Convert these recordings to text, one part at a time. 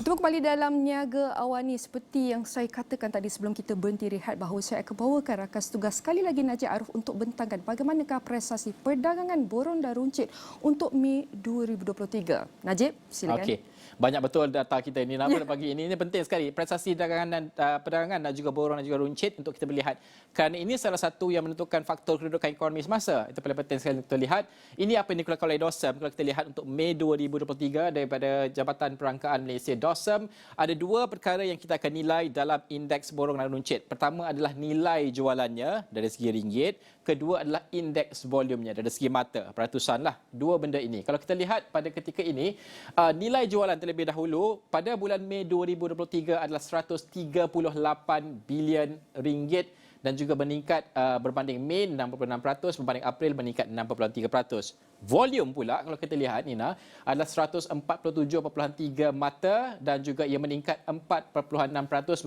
Bertemu kembali dalam Niaga Awani. Seperti yang saya katakan tadi sebelum kita berhenti rehat bahawa saya akan bawakan rakan tugas sekali lagi Najib Arif untuk bentangkan bagaimanakah prestasi perdagangan borong dan runcit untuk Mei 2023. Najib, silakan. Okey. Banyak betul data kita ini. Pada pagi ini penting sekali prestasi dagangan dan perdagangan dan juga borong dan juga runcit untuk kita melihat. Kerana ini salah satu yang menentukan faktor kedudukan ekonomi semasa. Itu paling penting sekali kita lihat. Ini apa yang dikeluarkan oleh DOSM kalau kita lihat untuk Mei 2023 daripada Jabatan Perangkaan Malaysia DOSM. Ada dua perkara yang kita akan nilai dalam indeks borong dan runcit. Pertama adalah nilai jualannya dari segi ringgit. Kedua adalah indeks volumenya dari segi mata. Peratusan lah. Dua benda ini. Kalau kita lihat pada ketika ini, nilai jualan terlebih dahulu pada bulan Mei 2023 adalah 138 bilion ringgit dan juga meningkat berbanding Mei 66%, berbanding April meningkat 6.3%. Volume pula kalau kita lihat Nina adalah 147.3 mata dan juga ia meningkat 4.6%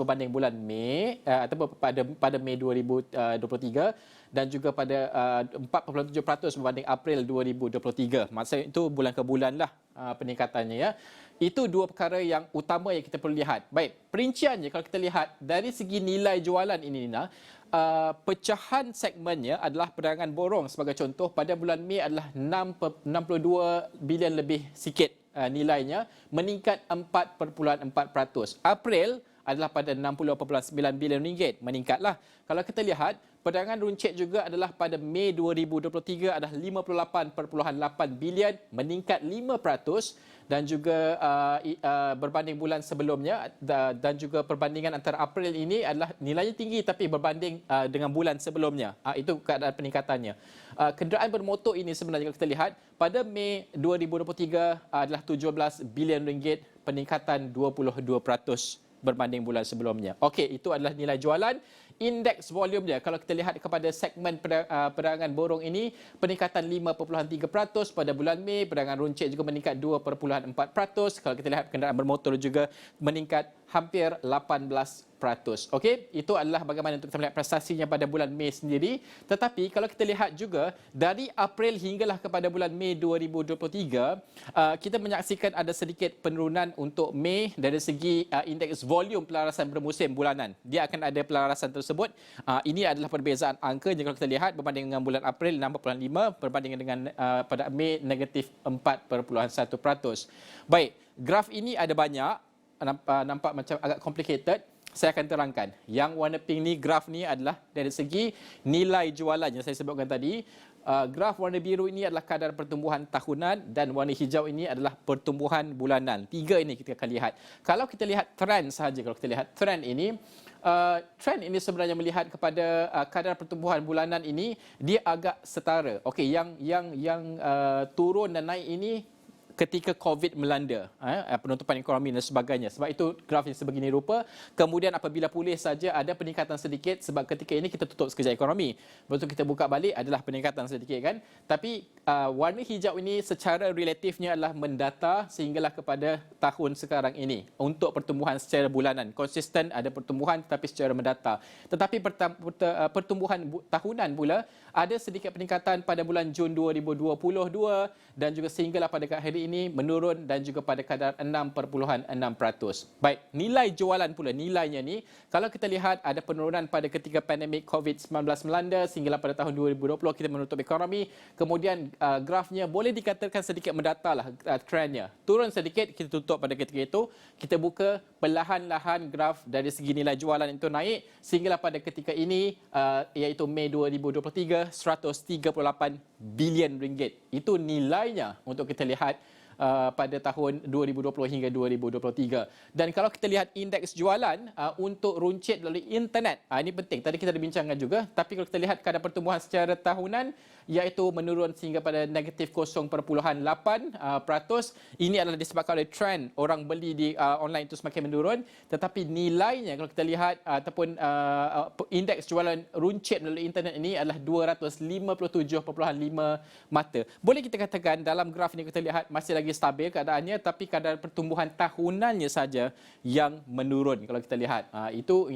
berbanding bulan Mei ataupun pada Mei 2023 dan juga pada 4.7% berbanding April 2023. Maksudnya itu bulan ke bulan lah peningkatannya ya. Itu dua perkara yang utama yang kita perlu lihat. Baik, perinciannya kalau kita lihat dari segi nilai jualan ini Nina, pecahan segmennya adalah perdagangan borong sebagai contoh pada bulan Mei adalah 62 bilion lebih sikit nilainya, meningkat 4.4%. April adalah pada 60.9 bilion ringgit, meningkatlah. Kalau kita lihat perdagangan runcit juga adalah pada Mei 2023 adalah 58.8 bilion, meningkat 5%. Dan juga berbanding bulan sebelumnya dan juga perbandingan antara April ini adalah nilainya tinggi tapi berbanding dengan bulan sebelumnya. Itu keadaan peningkatannya. Kenderaan bermotor ini sebenarnya kalau kita lihat pada Mei 2023 adalah 17 bilion ringgit, peningkatan 22% berbanding bulan sebelumnya. Okey, itu adalah nilai jualan. Indeks volume dia, kalau kita lihat kepada segmen perdagangan borong ini, peningkatan 5.3% pada bulan Mei, perdagangan runcit juga meningkat 2.4%. Kalau kita lihat kenderaan bermotor juga meningkat hampir 18%. Okey, itu adalah bagaimana untuk kita melihat prestasinya pada bulan Mei sendiri. Tetapi kalau kita lihat juga dari April hinggalah kepada bulan Mei 2023, kita menyaksikan ada sedikit penurunan untuk Mei dari segi indeks volume pelarasan bermusim bulanan. Dia akan ada pelarasan tersebut. Ini adalah perbezaan angka kalau kita lihat berbanding dengan bulan April 6.5, berbanding dengan pada Mei negatif 4.1%. Baik, graf ini ada banyak, nampak macam agak complicated. Saya akan terangkan. Yang warna pink ni, graf ni adalah dari segi nilai jualan yang saya sebutkan tadi. Graf warna biru ini adalah kadar pertumbuhan tahunan dan warna hijau ini adalah pertumbuhan bulanan. Tiga ini kita akan lihat. Kalau kita lihat trend sahaja, kalau kita lihat trend ini sebenarnya melihat kepada kadar pertumbuhan bulanan ini, dia agak setara. Okey, yang turun dan naik ini ketika COVID melanda, penutupan ekonomi dan sebagainya. Sebab itu grafnya sebegini rupa. Kemudian apabila pulih saja ada peningkatan sedikit sebab ketika ini kita tutup sekejap ekonomi. Betul kita buka balik adalah peningkatan sedikit kan. Tapi warna hijau ini secara relatifnya adalah mendata sehinggalah kepada tahun sekarang ini untuk pertumbuhan secara bulanan. Konsisten ada pertumbuhan tetapi secara mendata. Tetapi pertumbuhan tahunan pula ada sedikit peningkatan pada bulan Jun 2022 dan juga sehinggalah pada hari ini menurun dan juga pada kadar 6.6%. Baik, nilai jualan pula, nilainya ni kalau kita lihat ada penurunan pada ketika pandemik COVID-19 melanda sehinggalah pada tahun 2020 kita menutup ekonomi. Kemudian grafnya boleh dikatakan sedikit mendata lah trendnya. Turun sedikit, kita tutup pada ketika itu. Kita buka perlahan-lahan graf dari segi nilai jualan itu naik sehinggalah pada ketika ini iaitu Mei 2023 138 bilion ringgit. Itu nilainya untuk kita lihat pada tahun 2020 hingga 2023. Dan kalau kita lihat indeks jualan untuk runcit melalui internet, ini penting. Tadi kita ada bincangkan juga. Tapi kalau kita lihat kadar pertumbuhan secara tahunan, iaitu menurun sehingga pada negatif 0.8%. Ini adalah disebabkan oleh trend orang beli di online itu semakin menurun. Tetapi nilainya kalau kita lihat ataupun indeks jualan runcit melalui internet ini adalah 257.5 mata. Boleh kita katakan dalam graf ini kita lihat masih lagi stabil keadaannya, tapi kadar pertumbuhan tahunannya saja yang menurun kalau kita lihat. Itu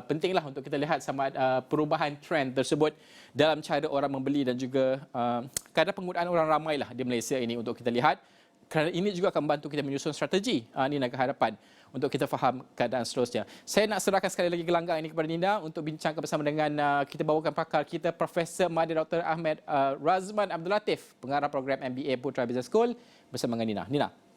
pentinglah untuk kita lihat sama perubahan trend tersebut dalam cara orang membeli dan juga kadar penggunaan orang ramailah di Malaysia ini untuk kita lihat. kerana ini juga akan membantu kita menyusun strategi Nina ke hadapan untuk kita faham keadaan seterusnya. Saya nak serahkan sekali lagi gelanggang ini kepada Nina untuk bincangkan bersama dengan kita bawakan pakar kita Profesor Mahdi Dr. Ahmed Razman Abdul Latif, pengarah program MBA Putra Business School bersama dengan Nina. Nina.